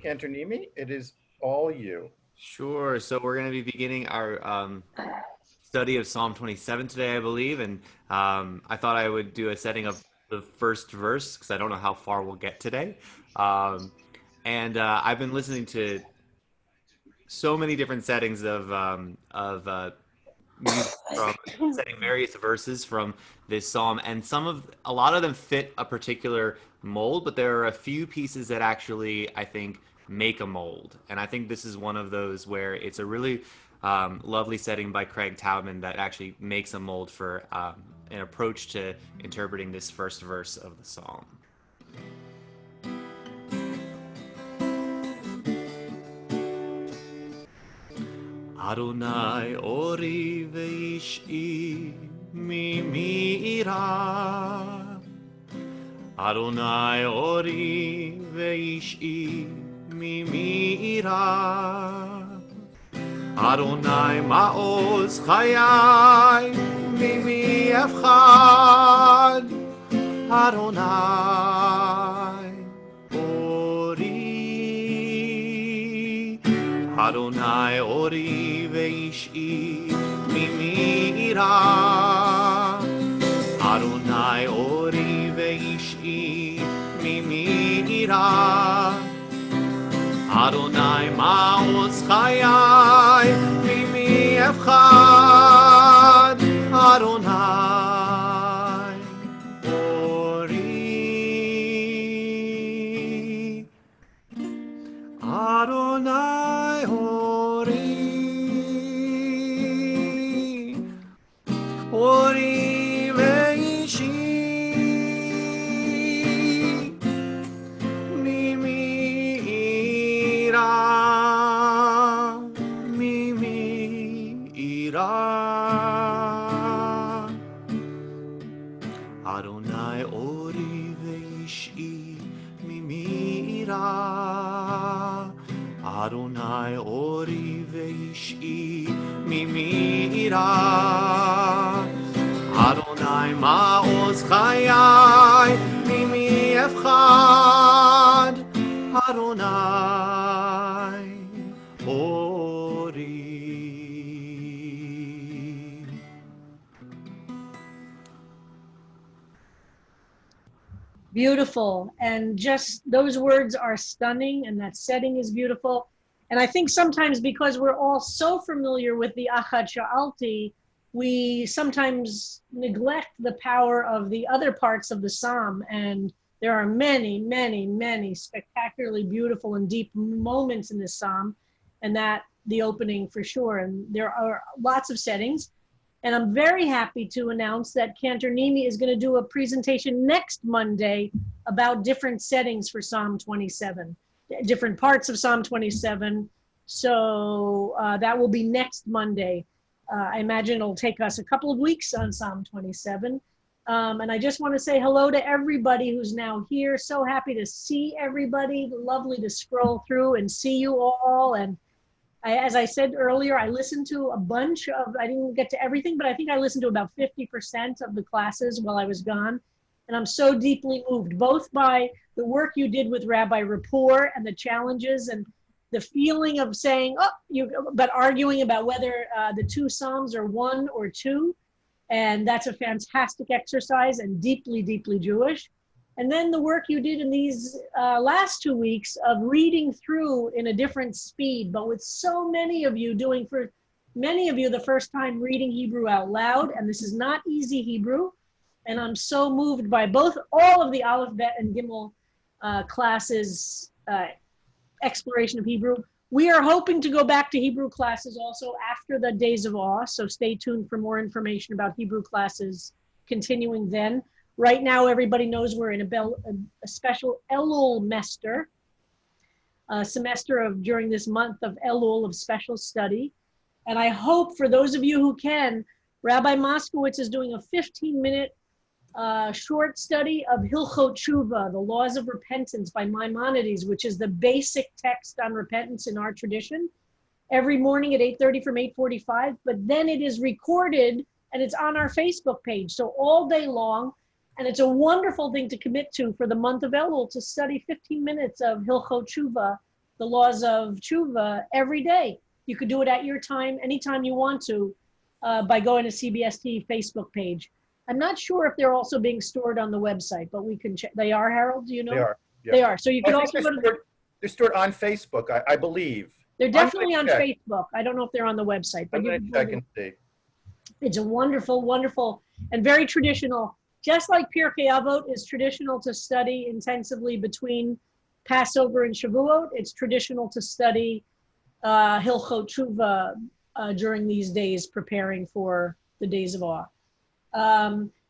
Canternimi, it is all you. Sure. So we're going to be beginning our study of Psalm 27 today, I believe, and I thought I would do a setting of the first verse because I don't know how far we'll get today. Um, and I've been listening to so many different settings of music from setting various verses from this psalm, and a lot of them fit a particular mold, but there are a few pieces that actually I think make a mold, and I think this is one of those where it's a really lovely setting by Craig Taubman that actually makes a mold for an approach to interpreting this first verse of the psalm. Adonai ori veish'i mimira. Adonai ori veish'i mimira. Adonai ma'oz chayai mimi efchad. Adonai ori. Adonai ori veish'i mimira. Adonai ori veish'i mimira. Adonai ma'oz chayai mimi efchad. Adonai ori. Adonai ori. Ori veishi mimira, mimira. Adonai ori veishi mimira. Adonai ori veishi mimira. Adonai ma'oz chayai mimi efchad. Adonai ori. Beautiful. And just those words are stunning, and that setting is beautiful. And I think sometimes because we're all so familiar with the Achad Sha'alti, we sometimes neglect the power of the other parts of the psalm. And there are many, many, many spectacularly beautiful and deep moments in this psalm, and that the opening for sure. And there are lots of settings. And I'm very happy to announce that Cantor Nimi is going to do a presentation next Monday about different settings for Psalm 27, different parts of Psalm 27. So that will be next Monday. I imagine it'll take us a couple of weeks on Psalm 27. And I just want to say hello to everybody who's now here. So happy to see everybody. Lovely to scroll through and see you all. And as I said earlier, I listened to a bunch of, I didn't get to everything, but I think I listened to about 50% of the classes while I was gone. And I'm so deeply moved, both by the work you did with Rabbi Rapport and the challenges and the feeling of saying, but arguing about whether the two Psalms are one or two. And that's a fantastic exercise and deeply, deeply Jewish. And then the work you did in these last 2 weeks of reading through in a different speed, but with so many of you doing, for many of you, the first time reading Hebrew out loud. And this is not easy Hebrew. And I'm so moved by all of the Aleph, Bet, and Gimel classes, exploration of Hebrew. We are hoping to go back to Hebrew classes also after the Days of Awe. So stay tuned for more information about Hebrew classes continuing then. Right now, everybody knows we're in a special Elul semester, a semester during this month of Elul of special study. And I hope for those of you who can, Rabbi Moskowitz is doing a 15-minute short study of Hilchot Tshuva, the laws of repentance by Maimonides, which is the basic text on repentance in our tradition, every morning at 8:30 from 8:45. But then it is recorded and it's on our Facebook page. So all day long, and it's a wonderful thing to commit to for the month of Elul, to study 15 minutes of Hilchot Tshuva the laws of tshuva every day. You could do it at your time, anytime you want to, by going to CBST Facebook page. I'm not sure if they're also being stored on the website, but we can check. They are, Harold, do you know? They are. Yeah. They are. So you I can think also go to, they're stored on Facebook, I believe. they're I'm definitely gonna on check. Facebook. I don't know if they're on the website, but I'm you going can to go check to, and see. it's a wonderful, wonderful, and very traditional. Just like Pirkei Avot is traditional to study intensively between Passover and Shavuot, it's traditional to study Hilchot Tshuva during these days, preparing for the days of awe.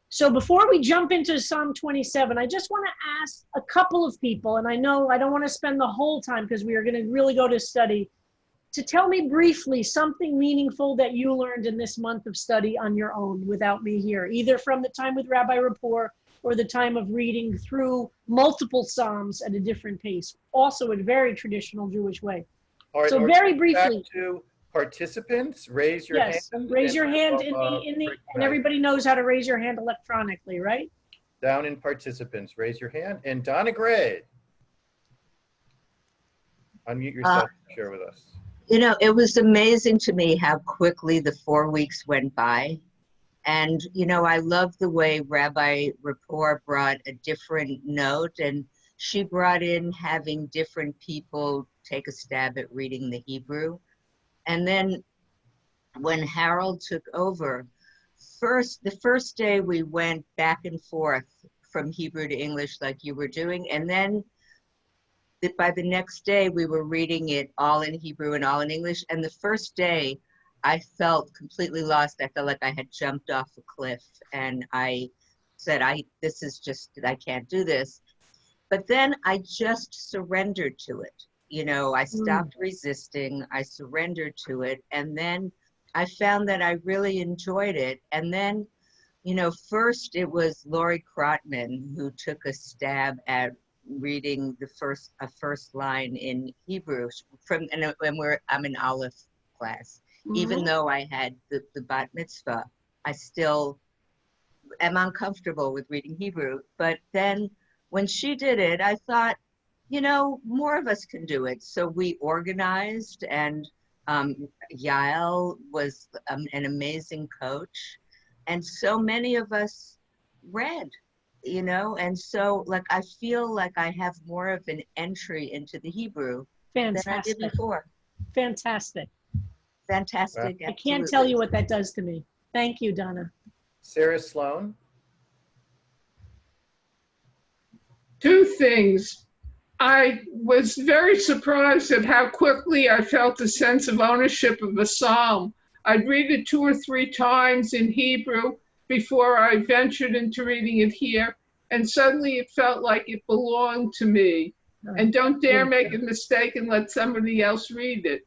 So before we jump into Psalm 27, I just want to ask a couple of people, and I know I don't want to spend the whole time because we are going to really go to study, to tell me briefly something meaningful that you learned in this month of study on your own without me here, either from the time with Rabbi Rapport or the time of reading through multiple Psalms at a different pace, also in a very traditional Jewish way. All right, So all right, very back briefly, to participants, raise your yes, hand. raise your and hand we'll, and everybody knows how to raise your hand electronically, right? down in participants, raise your hand. And Donna Gray, unmute yourself and share with us. You know, it was amazing to me how quickly the 4 weeks went by. And, you know, I love the way Rabbi Rapport brought a different note, and she brought in having different people take a stab at reading the Hebrew. And then when Harold took over, the first day we went back and forth from Hebrew to English like you were doing. And then by the next day, we were reading it all in Hebrew and all in English. And the first day, I felt completely lost. I felt like I had jumped off a cliff. And I said, I can't do this. But then I just surrendered to it. You know, I stopped resisting. I surrendered to it. And then I found that I really enjoyed it. And then, you know, first it was Lori Krotman who took a stab at reading the first line in Hebrew I'm in Aleph class. Even though I had the bat mitzvah, I still am uncomfortable with reading Hebrew. But then when she did it, I thought, you know, more of us can do it. So we organized, and Yael was an amazing coach. And so many of us read, you know, and so like I feel like I have more of an entry into the Hebrew than I did before. Fantastic. Fantastic. I can't tell you what that does to me. Thank you, Donna. Sarah Sloan. Two things. I was very surprised at how quickly I felt a sense of ownership of a psalm. I'd read it 2 or 3 times in Hebrew before I ventured into reading it here, and suddenly it felt like it belonged to me. And don't dare make a mistake and let somebody else read it.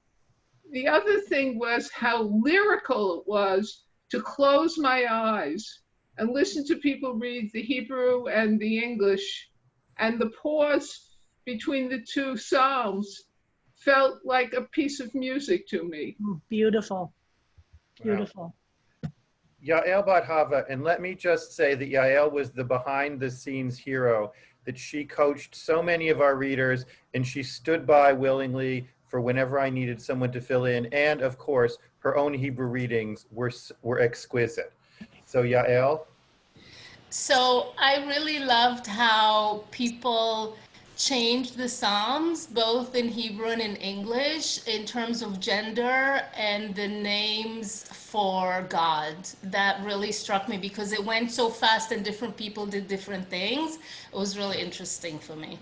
The other thing was how lyrical it was to close my eyes and listen to people read the Hebrew and the English, and the pause between the two psalms felt like a piece of music to me. Beautiful. Beautiful. Wow. Yael Bat Hava, and let me just say that Yael was the behind the scenes hero, that she coached so many of our readers, and she stood by willingly for whenever I needed someone to fill in. And of course, her own Hebrew readings were exquisite. So Yael? So I really loved how people changed the Psalms, both in Hebrew and in English, in terms of gender and the names for God. That really struck me because it went so fast and different people did different things. It was really interesting for me.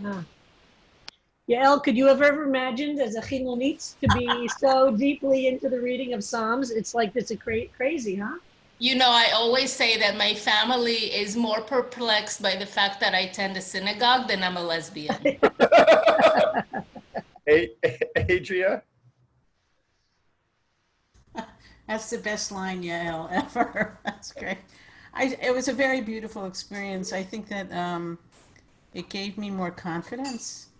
Yael, could you have ever imagined as a Chilonit to be so deeply into the reading of Psalms? It's like, it's a crazy, huh? You know, I always say that my family is more perplexed by the fact that I attend a synagogue than I'm a lesbian. Adria? That's the best line, Yael, ever. That's great. It was a very beautiful experience. I think that it gave me more confidence.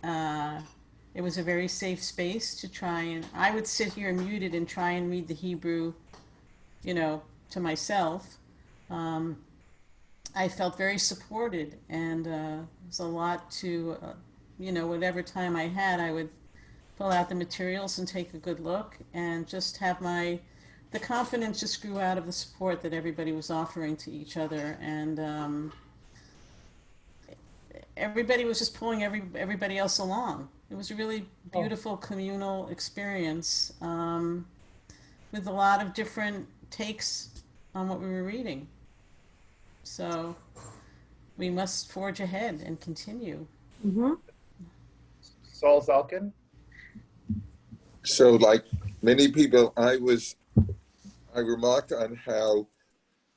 It was a very safe space to try, and I would sit here muted and try and read the Hebrew, you know, to myself. I felt very supported, and it was a lot to, you know, whatever time I had, I would pull out the materials and take a good look, and just have the confidence just grew out of the support that everybody was offering to each other, and everybody was just pulling everybody else along. It was a really beautiful communal experience, with a lot of different takes on what we were reading. So we must forge ahead and continue. Mm-hmm. Saul Zalkin? So like many people, I remarked on how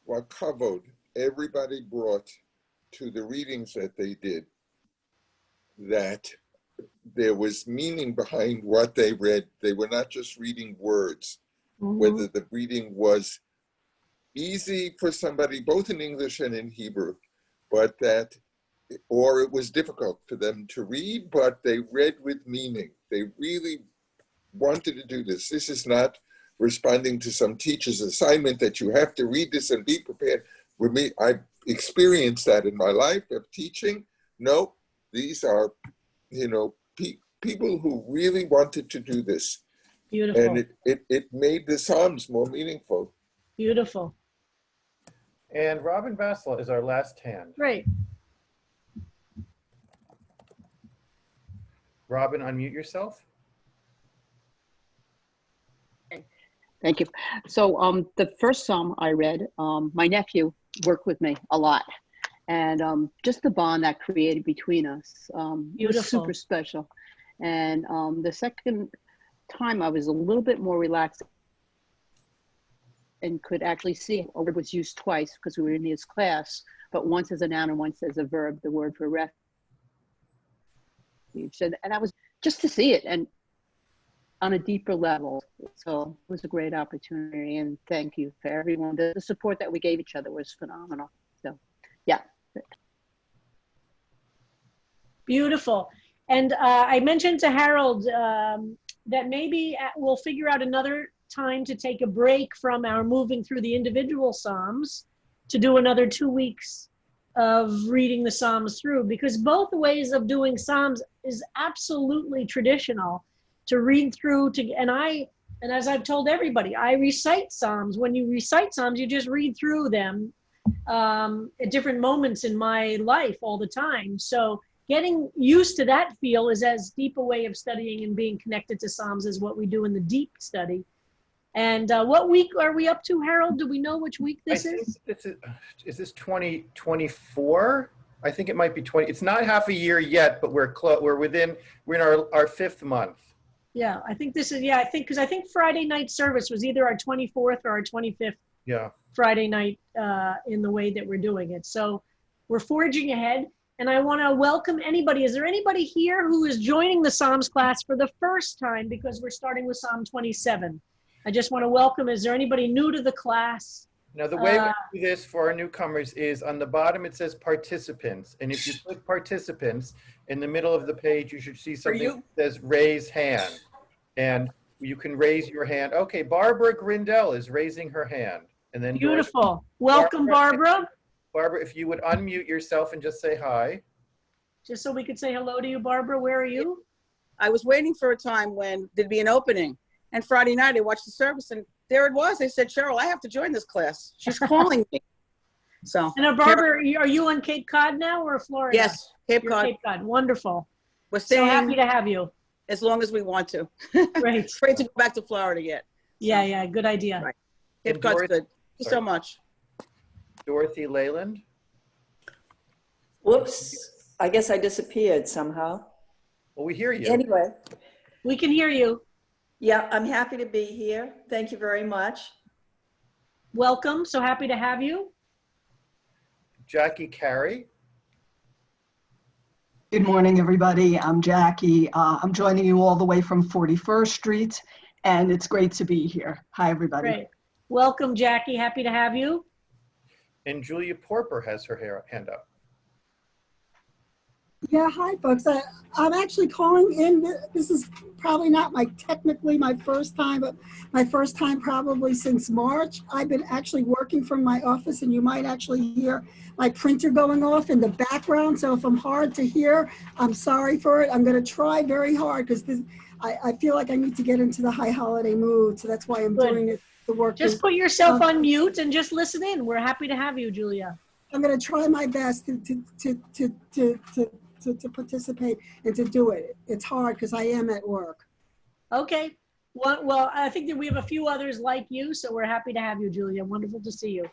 what kavod everybody brought to the readings that they did, that there was meaning behind what they read. They were not just reading words, whether the reading was easy for somebody, both in English and in Hebrew, but that, or it was difficult for them to read, but they read with meaning. They really wanted to do this. This is not responding to some teacher's assignment that you have to read this and be prepared. With me, I've experienced that in my life of teaching. No, these are, people who really wanted to do this. Beautiful. And it made the Psalms more meaningful. Beautiful. And Robin Vassala is our last hand. Great. Robin, unmute yourself. Thank you. So the first Psalm I read, my nephew worked with me a lot. And just the bond that created between us was super special. And the second time I was a little bit more relaxed and could actually see a word was used twice because we were in his class, but once as a noun and once as a verb, the word for refuge. And I was just to see it and on a deeper level. So it was a great opportunity, and thank you for everyone. The support that we gave each other was phenomenal. So yeah. Beautiful. And I mentioned to Harold that maybe we'll figure out another time to take a break from our moving through the individual Psalms to do another 2 weeks of reading the Psalms through, because both ways of doing Psalms is absolutely traditional to read through and as I've told everybody, I recite Psalms. When you recite Psalms, you just read through them at different moments in my life all the time. So getting used to that feel is as deep a way of studying and being connected to Psalms as what we do in the deep study. And what week are we up to, Harold? Do we know which week this is? Is this 2024? I think it might be 20. It's not half a year yet, but we're in our 5th month. Yeah, I think this is, because I think Friday night service was either our 24th or our 25th Friday night in the way that we're doing it. So we're forging ahead. And I want to welcome anybody. Is there anybody here who is joining the Psalms class for the first time, because we're starting with Psalm 27? I just want to welcome, is there anybody new to the class? Now, the way we do this for our newcomers is on the bottom it says participants. And if you click participants, in the middle of the page, you should see something that says raise hand. And you can raise your hand. Okay, Barbara Grindell is raising her hand. And then beautiful. Welcome, Barbara. Barbara, if you would unmute yourself and just say hi. Just so we could say hello to you, Barbara. Where are you? I was waiting for a time when there'd be an opening. And Friday night, I watched the service, and there it was. I said, Cheryl, I have to join this class. She's calling me. So. And Barbara, are you on Cape Cod now or Florida? Yes, Cape Cod. Cape Cod. Wonderful. We're staying. So happy to have you. As long as we want to. Great. Afraid to go back to Florida yet. So. Yeah, good idea. Right. Cape Cod's good. Thank you so much. Dorothy Leyland. Whoops. I guess I disappeared somehow. Well, we hear you. Anyway. We can hear you. Yeah, I'm happy to be here. Thank you very much. Welcome. So happy to have you. Jackie Carey. Good morning, everybody. I'm Jackie. I'm joining you all the way from 41st Street, and it's great to be here. Hi, everybody. Great. Welcome, Jackie. Happy to have you. And Julia Porper has her hand up. Yeah, hi, folks. I'm actually calling in. This is probably not technically my first time, but my first time probably since March. I've been actually working from my office, and you might actually hear my printer going off in the background. So if I'm hard to hear, I'm sorry for it. I'm going to try very hard because I feel like I need to get into the high holiday mood. So that's why I'm Good. doing it. The work. Just put yourself on mute and just listen in. We're happy to have you, Julia. I'm going to try my best to participate and to do it. It's hard because I am at work. Okay. Well, I think that we have a few others like you, so we're happy to have you, Julia. Wonderful to see you.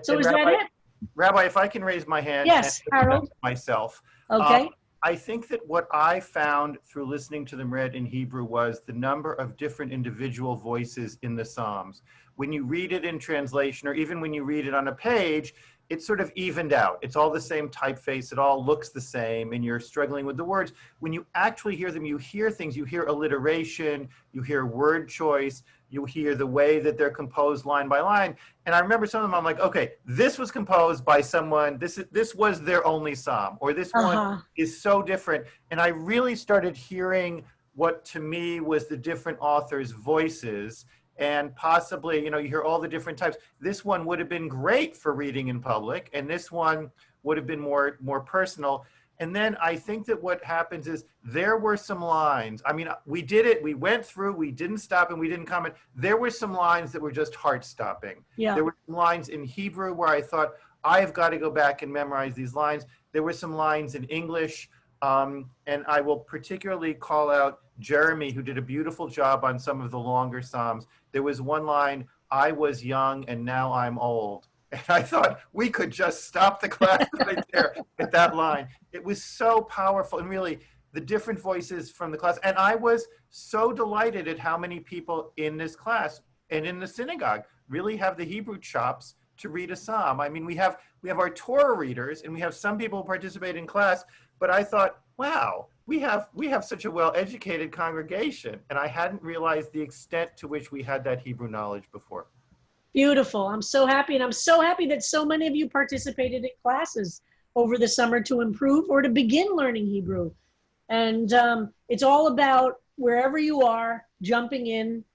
So And is Rabbi, that it? Rabbi, if I can raise my hand. Yes, and Harold. myself. Okay. I think that what I found through listening to them read in Hebrew was the number of different individual voices in the Psalms. When you read it in translation, or even when you read it on a page, it's sort of evened out. It's all the same typeface. It all looks the same, and you're struggling with the words. When you actually hear them, you hear things. You hear alliteration. You hear word choice. You hear the way that they're composed line by line. And I remember some of them, I'm like, okay, this was composed by someone. This was their only psalm, or this one is so different. And I really started hearing what to me was the different authors' voices. And possibly, you hear all the different types. This one would have been great for reading in public, and this one would have been more personal. And then I think that what happens is there were some lines. I mean, we did it. We went through. We didn't stop, and we didn't comment. There were some lines that were just heart-stopping. Yeah. There were some lines in Hebrew where I thought, I've got to go back and memorize these lines. There were some lines in English, and I will particularly call out Jeremy, who did a beautiful job on some of the longer Psalms. There was one line, I was young and now I'm old. And I thought we could just stop the class right there at that line. It was so powerful, and really the different voices from the class. And I was so delighted at how many people in this class and in the synagogue really have the Hebrew chops to read a Psalm. I mean, we have our Torah readers, and we have some people who participate in class, but I thought, wow, we have such a well-educated congregation, and I hadn't realized the extent to which we had that Hebrew knowledge before. Beautiful. I'm so happy, and I'm so happy that so many of you participated in classes over the summer to improve or to begin learning Hebrew. And it's all about wherever you are, jumping in,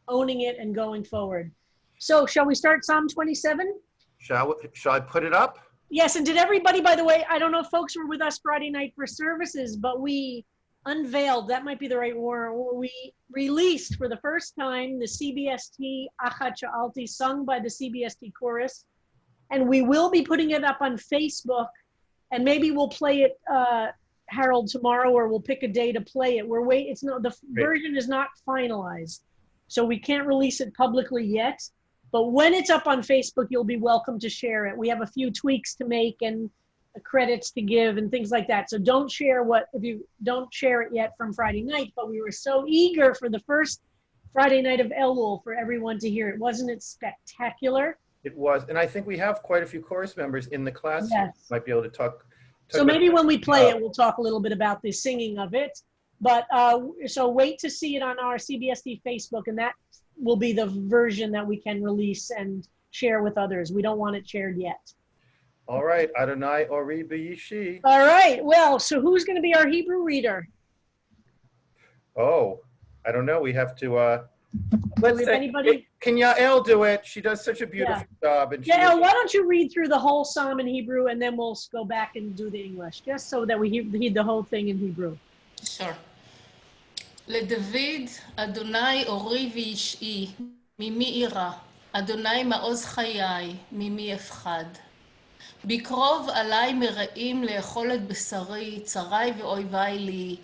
owning it, and going forward. So shall we start Psalm 27? Shall I put it up? Yes, and did everybody, by the way, I don't know if folks were with us Friday night for services, but we unveiled, that might be the right word, we released for the first time the CBST Achat Sha'alti sung by the CBST chorus, and we will be putting it up on Facebook, and maybe we'll play it, Harold, tomorrow, or we'll pick a day to play it. The version is not finalized, so we can't release it publicly yet. But when it's up on Facebook, you'll be welcome to share it. We have a few tweaks to make and credits to give and things like that. So don't share if you don't share it yet from Friday night, but we were so eager for the first Friday night of Elul for everyone to hear it. Wasn't it spectacular? It was. And I think we have quite a few chorus members in the class. Yes. Might be able to talk so maybe when we play it, we'll talk a little bit about the singing of it. But so wait to see it on our CBSD Facebook, and that will be the version that we can release and share with others. We don't want it shared yet. All right, Adonai Ori B'Yishi. All right, well, so who's going to be our Hebrew reader? Oh, I don't know. We have to, let's say, anybody? Can Yael do it? She does such a beautiful job. And Yael, why don't you read through the whole Psalm in Hebrew, and then we'll go back and do the English, just so that we read the whole thing in Hebrew. Sure. לדוד, אדוני אורי וישעי, ממי אירא? אדוני מעוז חיי, ממי אפחד? בקרוב עלי מרעים לאכול את בשרי, צרי ואויבי לי,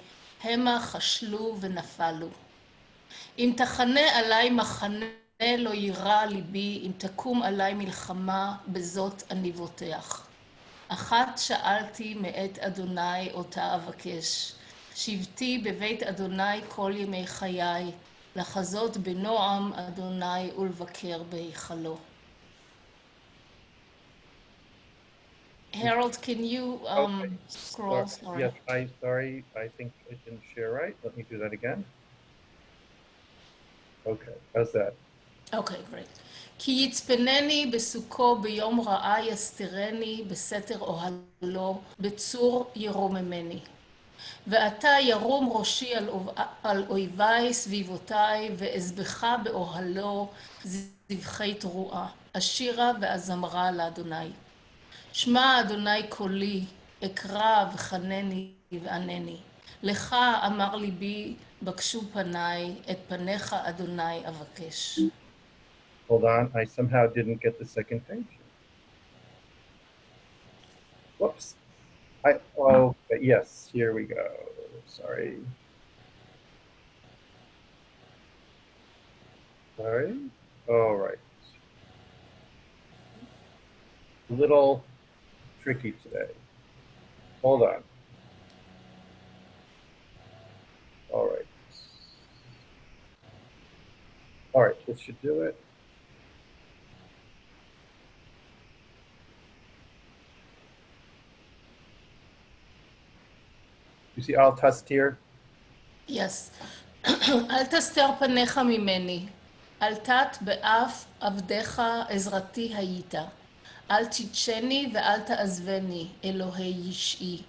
המה חשלו ונפלו. אם תחנה עלי מחנה לא יירא ליבי, אם תקום עלי מלחמה, בזאת אני בוטח. אחת שאלתי מאת אדוני, אותה אבקש. שבתי בבית אדוני כל ימי חיי, לחזות בנועם אדוני ולבקר בהיכלו. Harold, can you scroll? Sorry. Yes, sorry. I think I didn't share right. Let me do that again. Okay, how's that? Okay, great. כי יצפנני בסוכו ביום רעה יסתירני בסתר אוהלו בצור ירוממני. ועתה ירום ראשי על אויביי סביבותיי ואזבחה באוהלו זבחי תרועה. אשירה ואזמרה לאדוני. שמע אדוני קולי, אקרא וחנני וענני. לך אמר ליבי, בקשו פניי, את פניך אדוני אבקש. Hold on, I somehow didn't get the second page. Whoops. Yes, here we go. Sorry. All right. A little tricky today. Hold on. All right. All right, this should do it. You see Al Tastir? Yes. אל תסתר פניך ממני. אל תת באף עבדיך עזרתי היית. אל תדשני ואל תעזבני, אלוהי ישעי.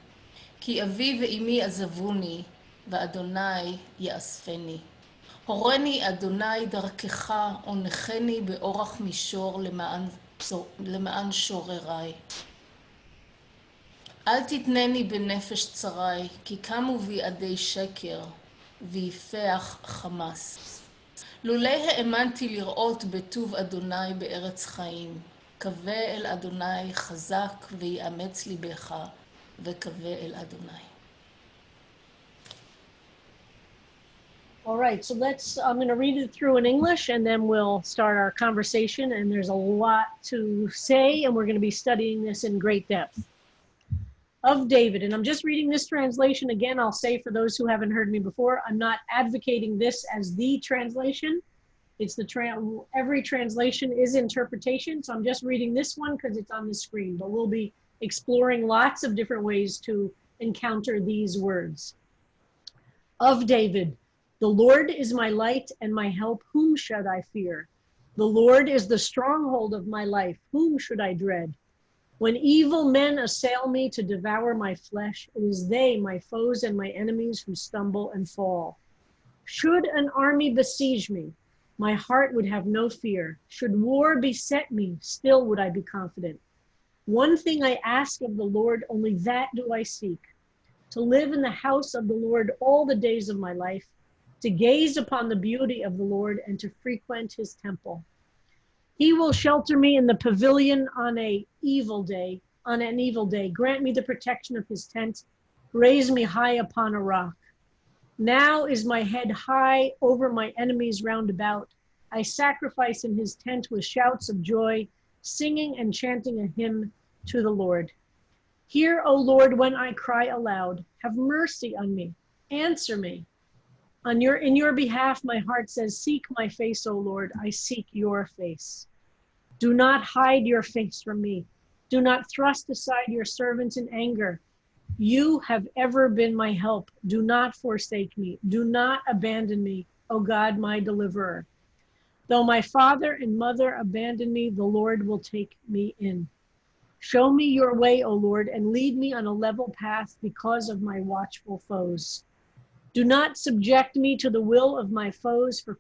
כי אבי ואמי עזבוני, ואדוני יאספני. הורני אדוני דרכך, ונחני באורח מישור למען שורריי. אל תתנני בנפש צרי, כי קמו בי עדי שקר, ויפח חמס. לולא האמנתי לראות בטוב אדוני בארץ חיים, קווה אל אדוני חזק ויאמץ ליבך, וקווה אל אדוני. All right, so I'm going to read it through in English and then we'll start our conversation. And there's a lot to say, and we're going to be studying this in great depth. Of David, and I'm just reading this translation again. I'll say for those who haven't heard me before, I'm not advocating this as the translation. It's every translation is interpretation. So I'm just reading this one because it's on the screen, but we'll be exploring lots of different ways to encounter these words. Of David, the Lord is my light and my help. Whom should I fear? The Lord is the stronghold of my life. Whom should I dread? When evil men assail me to devour my flesh, it is they, my foes and my enemies, who stumble and fall. Should an army besiege me, my heart would have no fear. Should war beset me, still would I be confident. One thing I ask of the Lord, only that do I seek, to live in the house of the Lord all the days of my life, to gaze upon the beauty of the Lord and to frequent his temple. He will shelter me in the pavilion on an evil day. Grant me the protection of his tent. Raise me high upon a rock. Now is my head high over my enemies round about. I sacrifice in his tent with shouts of joy, singing and chanting a hymn to the Lord. Hear, O Lord, when I cry aloud. Have mercy on me. Answer me. In your behalf, my heart says, seek my face, O Lord. I seek your face. Do not hide your face from me. Do not thrust aside your servants in anger. You have ever been my help. Do not forsake me. Do not abandon me, O God, my deliverer. Though my father and mother abandon me, the Lord will take me in. Show me your way, O Lord, and lead me on a level path because of my watchful foes. Do not subject me to the will of my foes, for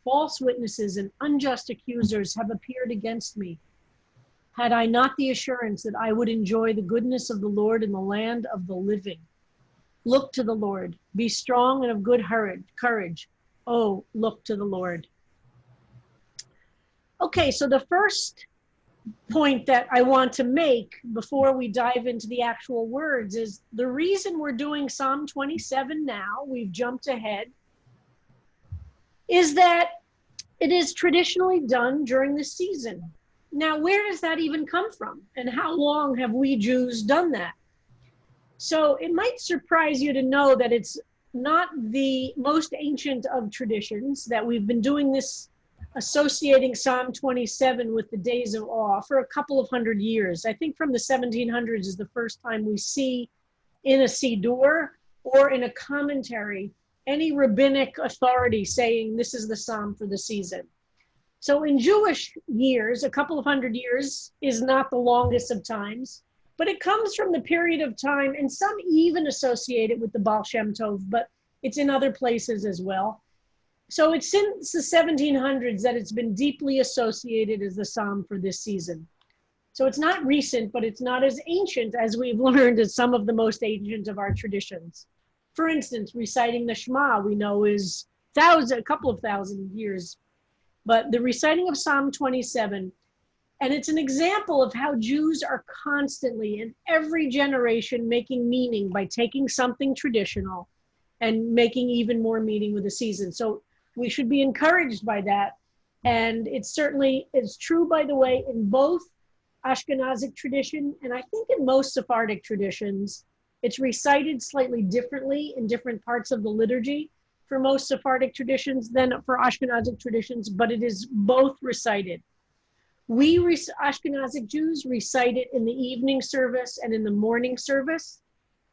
false witnesses and unjust accusers have appeared against me. Had I not the assurance that I would enjoy the goodness of the Lord in the land of the living. Look to the Lord. Be strong and of good courage. Oh, look to the Lord. Okay, so the first point that I want to make before we dive into the actual words is the reason we're doing Psalm 27 now, we've jumped ahead, is that it is traditionally done during the season. Now, where does that even come from? And how long have we Jews done that? So it might surprise you to know that it's not the most ancient of traditions, that we've been doing this, associating Psalm 27 with the days of awe for a couple of hundred years. I think from the 1700s is the first time we see in a Siddur or in a commentary any rabbinic authority saying this is the psalm for the season. So in Jewish years, a couple of hundred years is not the longest of times, but it comes from the period of time, and some even associate it with the Baal Shem Tov, but it's in other places as well. So it's since the 1700s that it's been deeply associated as the psalm for this season. So it's not recent, but it's not as ancient as we've learned as some of the most ancient of our traditions. For instance, reciting the Shema, we know is a couple of thousand years, but the reciting of Psalm 27, and it's an example of how Jews are constantly in every generation making meaning by taking something traditional and making even more meaning with the season. So we should be encouraged by that. And it certainly is true, by the way, in both Ashkenazic tradition, and I think in most Sephardic traditions, it's recited slightly differently in different parts of the liturgy for most Sephardic traditions than for Ashkenazic traditions, but it is both recited. We Ashkenazic Jews recite it in the evening service and in the morning service.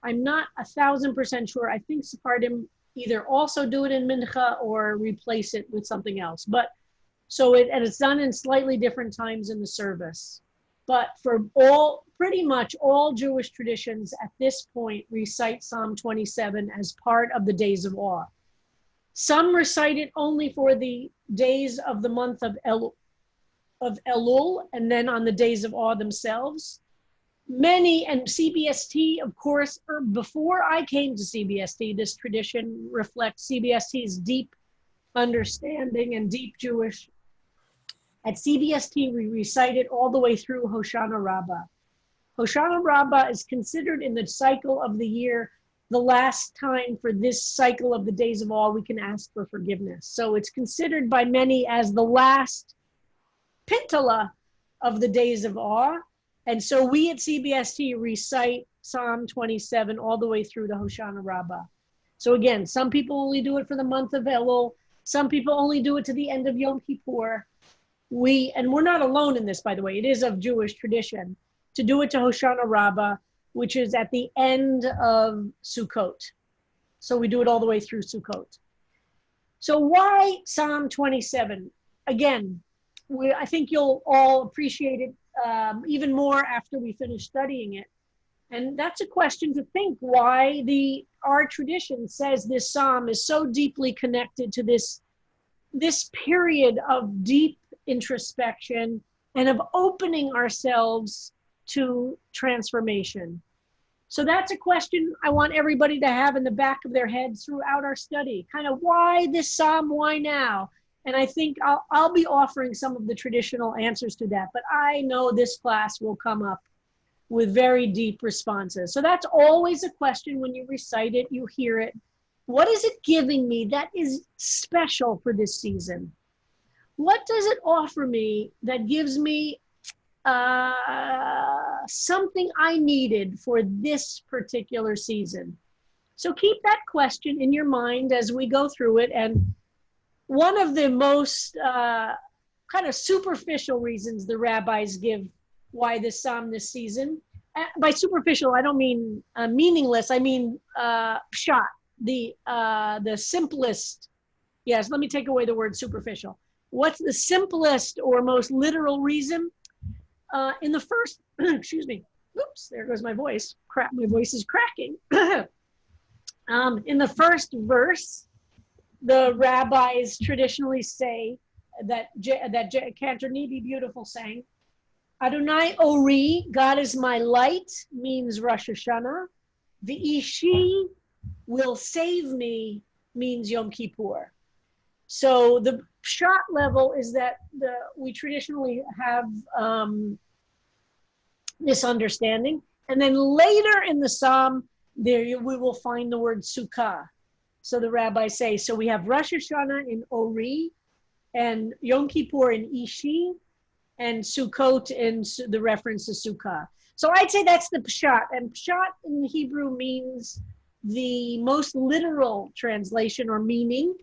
I'm not 1,000% sure. I think Sephardim either also do it in Mincha or replace it with something else. But so it's done in slightly different times in the service. But for pretty much all Jewish traditions at this point recite Psalm 27 as part of the days of awe. Some recite it only for the days of the month of Elul, and then on the days of awe themselves. Many, and CBST, of course, before I came to CBST, this tradition reflects CBST's deep understanding and deep Jewish. At CBST, we recite it all the way through Hoshana Rabbah. Hoshana Rabbah is considered in the cycle of the year the last time for this cycle of the days of awe we can ask for forgiveness. So it's considered by many as the last Pintala of the days of awe. And so we at CBST recite Psalm 27 all the way through to Hoshana Rabbah. So again, some people only do it for the month of Elul. Some people only do it to the end of Yom Kippur. And we're not alone in this, by the way. It is of Jewish tradition to do it to Hoshana Rabbah, which is at the end of Sukkot. So we do it all the way through Sukkot. So why Psalm 27? Again, I think you'll all appreciate it even more after we finish studying it. And that's a question to think why our tradition says this psalm is so deeply connected to this period of deep introspection and of opening ourselves to transformation. So that's a question I want everybody to have in the back of their heads throughout our study. Kind of why this psalm, why now? And I think I'll be offering some of the traditional answers to that, but I know this class will come up with very deep responses. So that's always a question when you recite it, you hear it. What is it giving me that is special for this season? What does it offer me that gives me something I needed for this particular season? So keep that question in your mind as we go through it. And one of the most kind of superficial reasons the rabbis give why this psalm this season, by superficial, I don't mean meaningless, I mean pshat, the simplest. Yes, let me take away the word superficial. What's the simplest or most literal reason? In the first, excuse me, oops, there goes my voice. Crap, my voice is cracking. In the first verse, the rabbis traditionally say that Cantor Nebi Beautiful sang, Adonai Ori, God is my light, means Rosh Hashanah. The Ishi will save me means Yom Kippur. So the pshat level is that we traditionally have this understanding. And then later in the psalm, we will find the word sukkah. So the rabbis say, so we have Rosh Hashanah in Ori, and Yom Kippur in Ishi, and Sukkot in the reference to Sukkah. So I'd say that's the pshat. And pshat in Hebrew means the most literal translation or meaning.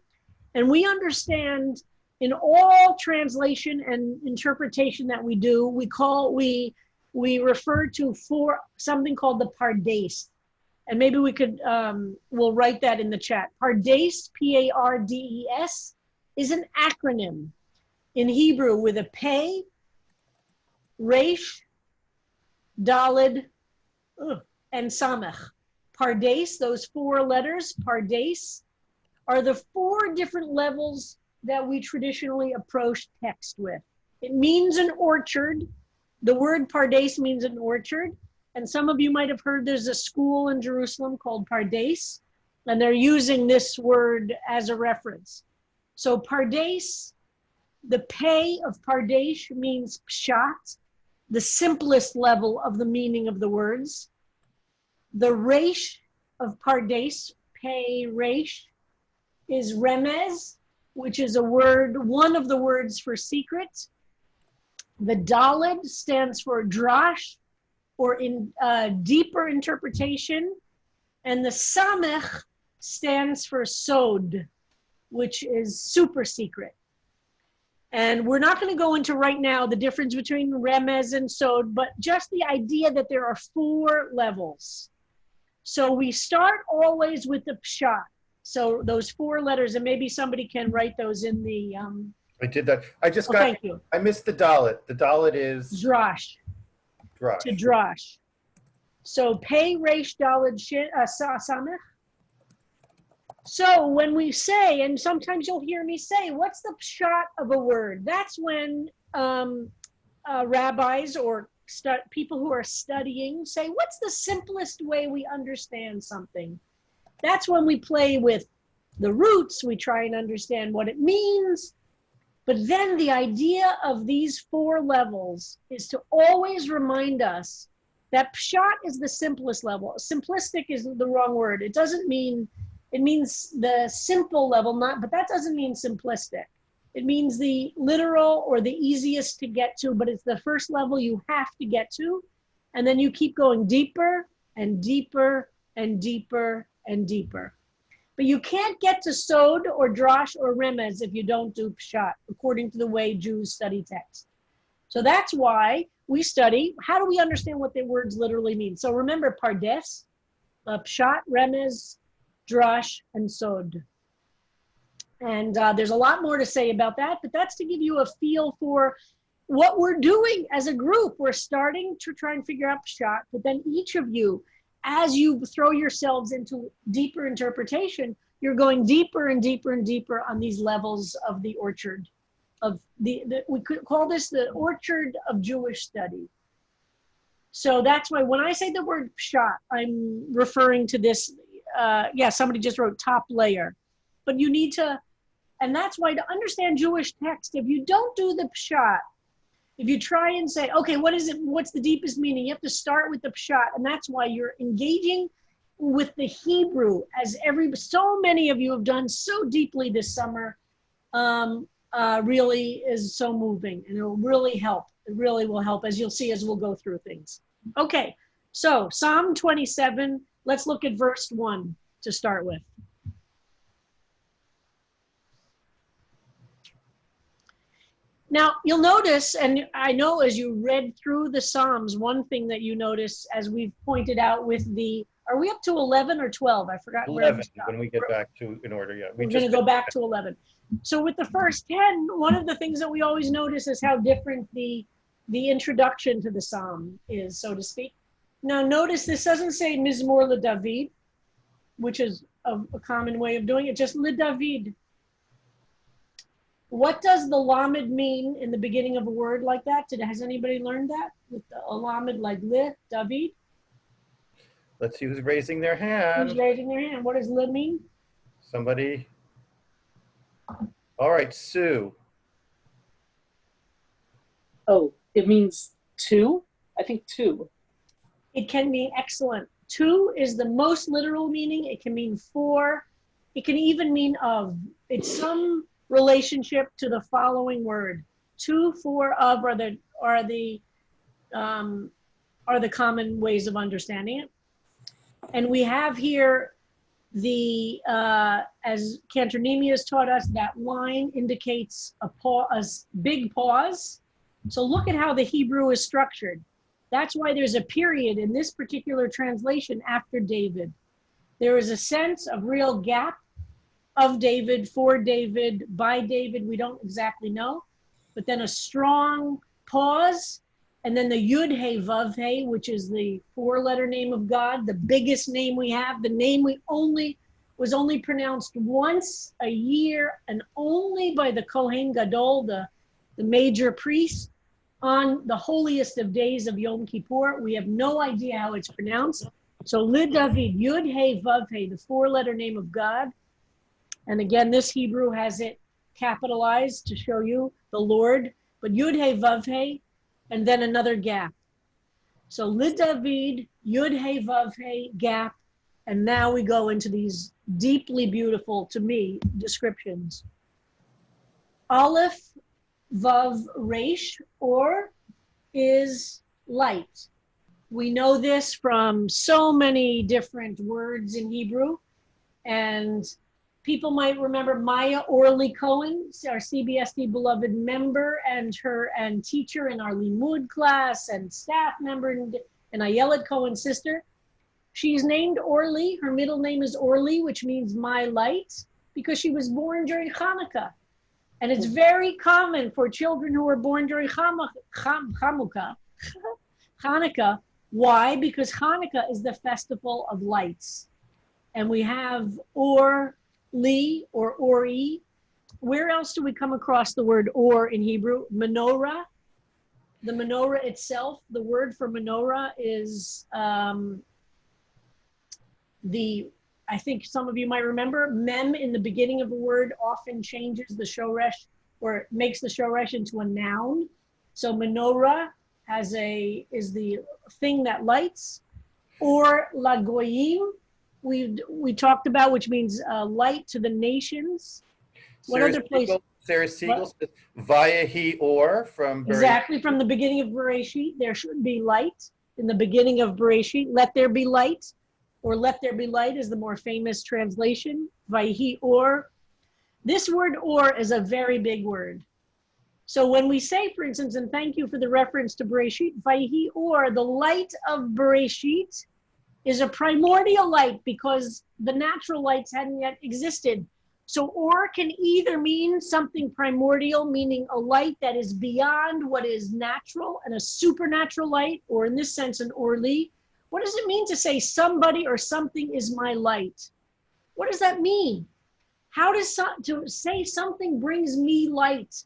And we understand in all translation and interpretation that we do, we refer to for something called the Pardes. And maybe we could, we'll write that in the chat. Pardes, P-A-R-D-E-S, is an acronym. in Hebrew with a pei, resh, dalid, and samech. Pardes, those 4 letters, pardes, are the 4 different levels that we traditionally approach text with. It means an orchard. The word pardes means an orchard. And some of you might have heard there's a school in Jerusalem called Pardes, and they're using this word as a reference. So Pardes, the pei of Pardes means pshat, the simplest level of the meaning of the words. The resh of Pardes, pei resh, is remez, which is a word, one of the words for secret. The dalid stands for drash, or in deeper interpretation. And the samech stands for sod, which is super secret. And we're not going to go into right now the difference between remez and sod, but just the idea that there are 4 levels. So we start always with the pshat. So those 4 letters, and maybe somebody can write those in the... I did that. I just got, thank you. I missed the dalit. The dalit is... Drash. Drash. To drash. So pei, resh, dalid, samech. So when we say, and sometimes you'll hear me say, what's the pshat of a word? That's when rabbis or people who are studying say, what's the simplest way we understand something? That's when we play with the roots. We try and understand what it means. But then the idea of these 4 levels is to always remind us that pshat is the simplest level. Simplistic is the wrong word. It doesn't mean, it means the simple level, but that doesn't mean simplistic. It means the literal or the easiest to get to, but it's the first level you have to get to. And then you keep going deeper and deeper and deeper and deeper. But you can't get to sod or drash or remez if you don't do pshat, according to the way Jews study text. So that's why we study, how do we understand what the words literally mean? So remember pardes, pshat, remez, drash, and sod. And there's a lot more to say about that, but that's to give you a feel for what we're doing as a group. We're starting to try and figure out pshat, but then each of you, as you throw yourselves into deeper interpretation, you're going deeper and deeper and deeper on these levels of the orchard. Of we could call this the orchard of Jewish study. So that's why when I say the word pshat, I'm referring to this, somebody just wrote top layer. But you need to, and that's why to understand Jewish text, if you don't do the pshat, if you try and say, okay, what is it? What's the deepest meaning? You have to start with the pshat, and that's why you're engaging with the Hebrew, as so many of you have done so deeply this summer. Really is so moving, and it will really help. It really will help, as you'll see as we'll go through things. Okay, so Psalm 27. Let's look at verse 1 to start with. Now, you'll notice, and I know as you read through the Psalms, one thing that you notice, as we've pointed out with the, are we up to 11 or 12? I forgot 11, when we get back to in order, yeah. We're going to go back to 11. So with the first 10, one of the things that we always notice is how different the introduction to the Psalm is, so to speak. Now, notice this doesn't say Mizmor LeDavid, which is a common way of doing it, just LeDavid. What does the lamed mean in the beginning of a word like that? Has anybody learned that? With a lamed like le, David? Let's see who's raising their hand. Who's raising their hand? What does le mean? Somebody. All right, Sue. Oh, it means 2? I think 2. It can mean excellent. 2 is the most literal meaning. It can mean 4. It can even mean of. It's some relationship to the following word. 2, 4, of are the common ways of understanding it. And we have here the as Cantor Nemi has taught us, that line indicates a big pause. So look at how the Hebrew is structured. That's why there's a period in this particular translation after David. There is a sense of real gap of David, for David, by David, we don't exactly know. but then a strong pause, and then the Yud He Vav He, which is the 4-letter name of God, the biggest name we have, the name was only pronounced once a year, and only by the Kohen Gadol, the major priest, on the holiest of days of Yom Kippur. We have no idea how it's pronounced. So Lid David, Yud He Vav He, the 4-letter name of God. And again, this Hebrew has it capitalized to show you the Lord, but Yud He Vav He, and then another gap. So Lid David, Yud He Vav He, gap, and now we go into these deeply beautiful, to me, descriptions. Aleph Vav Resh, or, is light. We know this from so many different words in Hebrew, and people might remember Maya Orly Cohen, our CBSD beloved member and teacher in our Limud class and staff member, and Ayelet Cohen's sister. She's named Orly. Her middle name is Orly, which means my light, because she was born during Hanukkah. And it's very common for children who are born during Hanukkah. Why? Because Hanukkah is the festival of lights. And we have Or-li or Ori. Where else do we come across the word or in Hebrew? Menorah. The menorah itself, the word for menorah is I think some of you might remember, mem in the beginning of a word often changes the shoresh, or makes the shoresh into a noun. So menorah is the thing that lights. Or lagoyim, we talked about, which means light to the nations. What other place? Sarah Siegel says, Vayahi or from Bereshit. Exactly, from the beginning of Bereshit, there should be light. In the beginning of Bereshit, let there be light, or let there be light is the more famous translation. Vayahi or. This word or is a very big word. So when we say, for instance, and thank you for the reference to Bereshit, Vayahi or, the light of Bereshit is a primordial light because the natural lights hadn't yet existed. So or can either mean something primordial, meaning a light that is beyond what is natural and a supernatural light, or in this sense, an orli. What does it mean to say somebody or something is my light? What does that mean? How does to say something brings me light,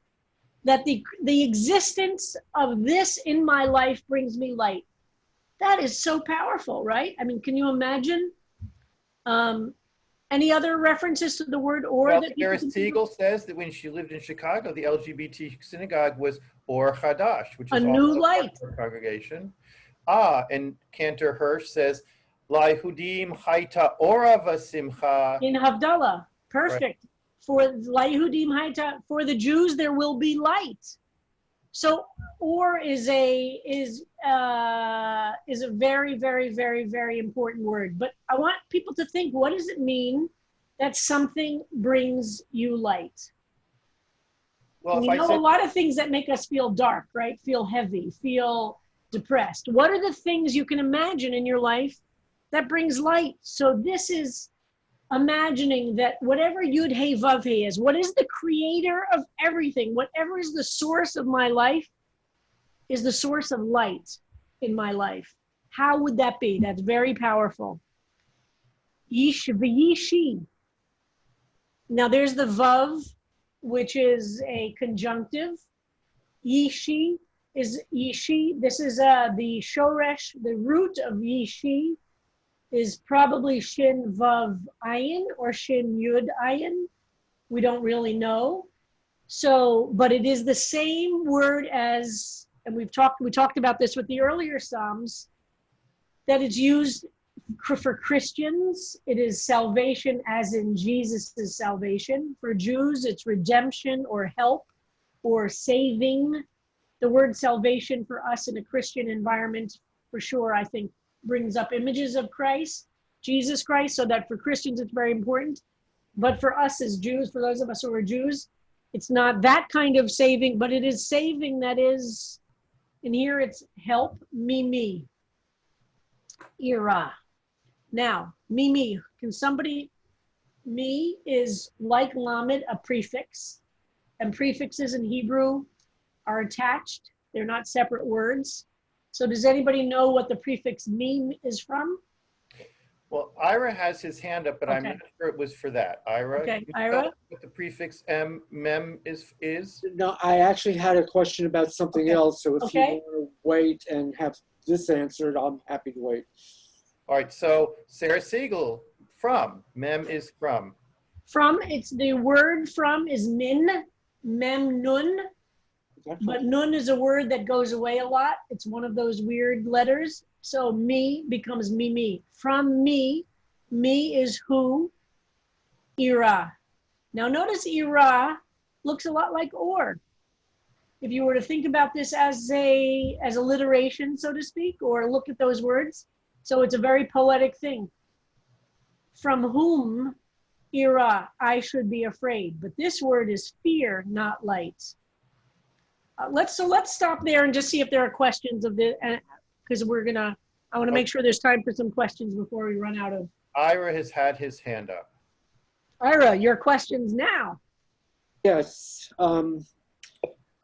that the existence of this in my life brings me light? That is so powerful, right? I mean, can you imagine? Any other references to the word or? Well, Sarah Siegel says that when she lived in Chicago, the LGBT synagogue was Or Hadash, which is a new also light a congregation. And Cantor Hirsch says, La Yehudim Haita Orava Simcha. In Havdalah, perfect. Right. For La Yehudim Haita, for the Jews there will be light. So or is a very, very, very, very important word. But I want people to think, what does it mean that something brings you light? Well, you know, a lot of things that make us feel dark, right? Feel heavy, feel depressed. What are the things you can imagine in your life that brings light? So this is imagining that whatever Yud He Vav He is, what is the creator of everything, whatever is the source of my life, is the source of light in my life. How would that be? That's very powerful. Yish v'yishi. Now there's the Vav, which is a conjunctive. Yishi is Yishi. This is the Shoresh, the root of Yishi is probably Shin Vav Ayin or Shin Yud Ayin. We don't really know. So, but it is the same word as, and we talked about this with the earlier Psalms, that it's used for Christians. It is salvation as in Jesus' salvation. For Jews, it's redemption or help or saving. The word salvation for us in a Christian environment, for sure, I think, brings up images of Christ, Jesus Christ, so that for Christians it's very important. But for us as Jews, for those of us who are Jews, it's not that kind of saving, but it is saving that is, and here it's help, me, ira. Now, me, can somebody, me is like lamed, a prefix, and prefixes in Hebrew are attached. They're not separate words. So does anybody know what the prefix meme is from? Well, Ira has his hand up, but I'm Okay. not sure it was for that. Ira, Okay, can you tell Ira? us what the prefix mem is? No, I actually had a question about something Okay. else. So if you Okay. want to wait and have this answered, I'm happy to wait. All right, so Sarah Siegel, from. Mem is from. From, it's the word from is min, mem nun, but nun is a word that goes away a lot. It's one of those weird letters. So me becomes me. From me is who, ira. Now notice ira looks a lot like or. If you were to think about this as alliteration, so to speak, or look at those words. So it's a very poetic thing. From whom, ira, I should be afraid. But this word is fear, not light. Let's stop there and just see if there are questions of the, because I want to make sure there's time for some questions before we run out of. Ira has had his hand up. Ira, your questions now. Yes.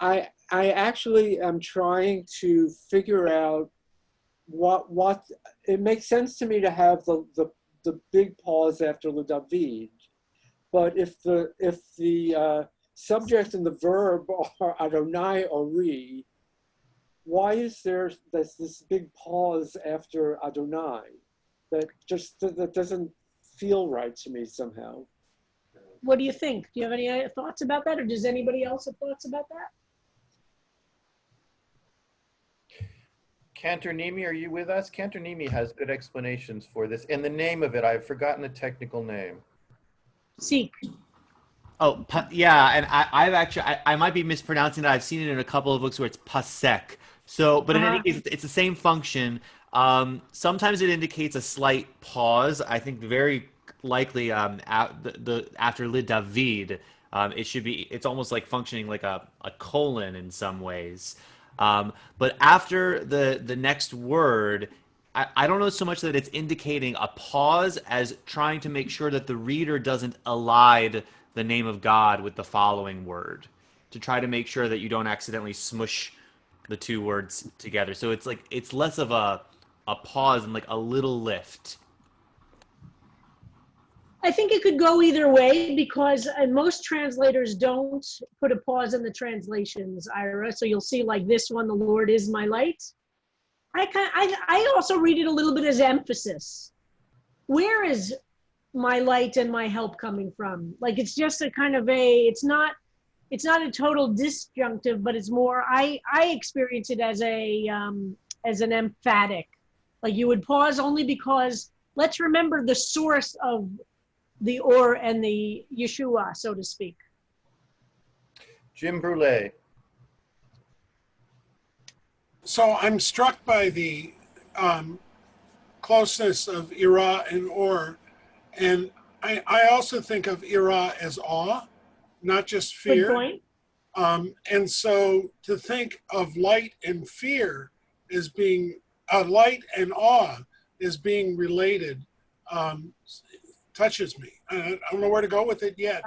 I actually am trying to figure out what it makes sense to me to have the big pause after le David, but if the subject and the verb are Adonai Ori, why is there this big pause after Adonai? That doesn't feel right to me somehow. What do you think? Do you have any thoughts about that, or does anybody else have thoughts about that? Cantor Nemi, are you with us? Cantor Nemi has good explanations for this. And the name of it, I've forgotten the technical name. Seek. Oh, yeah, and I might be mispronouncing that. I've seen it in a couple of books where it's pasek. So, but in any case, it's the same function. Sometimes it indicates a slight pause. I think very likely after le David, it's almost like functioning like a colon in some ways. But after the next word, I don't know so much that it's indicating a pause as trying to make sure that the reader doesn't elide the name of God with the following word, to try to make sure that you don't accidentally smush the two words together. So it's less of a pause and like a little lift. I think it could go either way because most translators don't put a pause in the translations, Ira. So you'll see like this one, the Lord is my light. I also read it a little bit as emphasis. Where is my light and my help coming from? Like it's just a kind of it's not a total disjunctive, but it's more, I experience it as an emphatic. Like you would pause only because let's remember the source of the or and the Yeshua, so to speak. Jim Brule. So I'm struck by the closeness of Ira and or, and I also think of Ira as awe, not just fear. Good point. And so to think of light and fear as being, light and awe as being related touches me. I don't know where to go with it yet.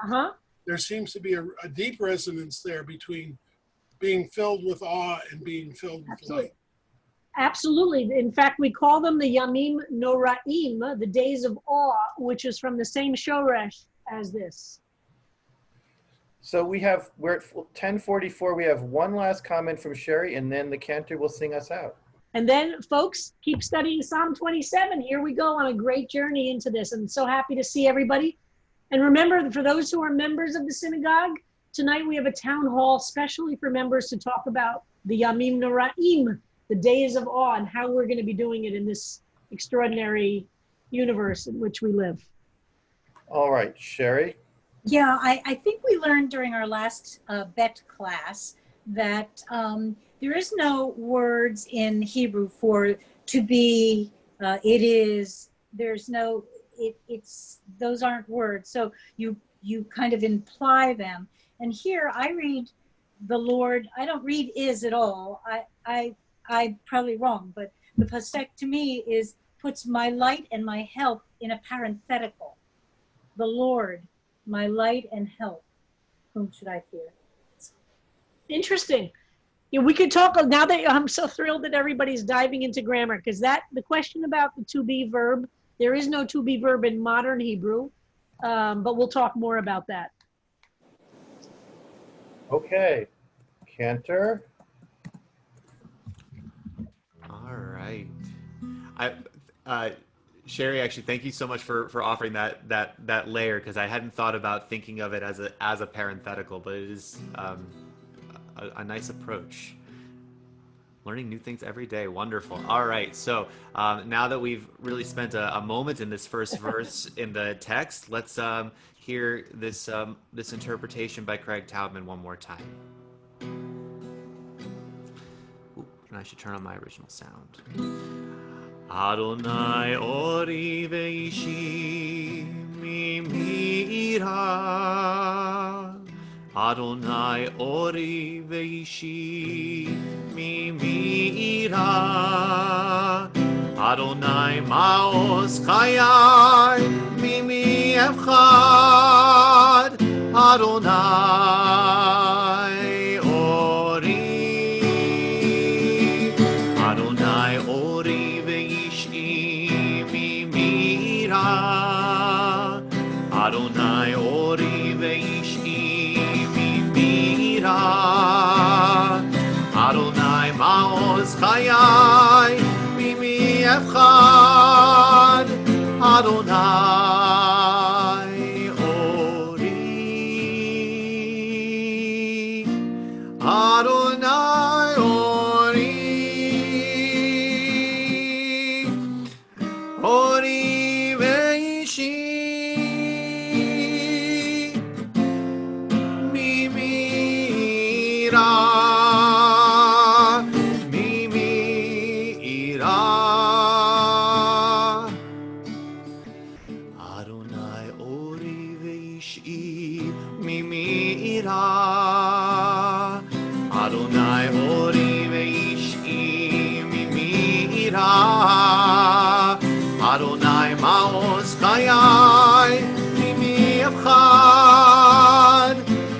There seems to be a deep resonance there between being filled with awe and being filled with light. Absolutely. In fact, we call them the Yamim Noraim, the days of awe, which is from the same shoresh as this. So we're at 10:44. We have one last comment from Sherry, and then the cantor will sing us out. And then, folks, keep studying Psalm 27. Here we go on a great journey into this. I'm so happy to see everybody. And remember, for those who are members of the synagogue, tonight we have a town hall specially for members to talk about the Yamim Noraim, the days of awe, and how we're going to be doing it in this extraordinary universe in which we live. All right, Sherry. Yeah, I think we learned during our last Bet class that there is no words in Hebrew for to be, it is, there's no, it's, those aren't words. So you kind of imply them. And here I read the Lord, I don't read is at all. I'm probably wrong, but the pasek to me puts my light and my help in a parenthetical. The Lord, my light and help. Whom should I fear? Interesting. Yeah, we could talk now that I'm so thrilled that everybody's diving into grammar, because the question about the to be verb, there is no to be verb in modern Hebrew, but we'll talk more about that. Okay, Cantor. All right. Sherry, actually, thank you so much for offering that layer, because I hadn't thought about thinking of it as a parenthetical, but it is a nice approach. Learning new things every day. Wonderful. All right. So now that we've really spent a moment in this first verse in the text, let's hear this interpretation by Craig Taubman one more time. Ooh, and I should turn on my original sound. Adonai ori veishi mimira. Adonai ori veishi mimira. Adonai maos chayai mimi evchad. Adonai ori. Adonai ori veishi mimira. Adonai ori veishi mimira. Adonai maoz chayai mimi evchad. Adonai ori. Adonai ori. Ori veishi mimira. Mimira. Adonai ori veishi mimira. Adonai ori veishi mimira. Adonai maos chayai mimi evchad.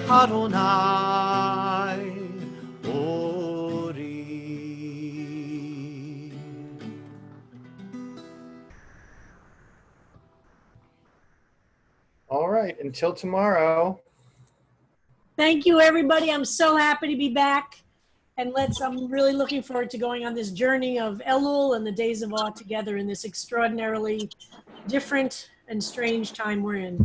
Adonai ori. All right, until tomorrow. Thank you, everybody. I'm so happy to be back. And I'm really looking forward to going on this journey of Elul and the days of awe together in this extraordinarily different and strange time we're in.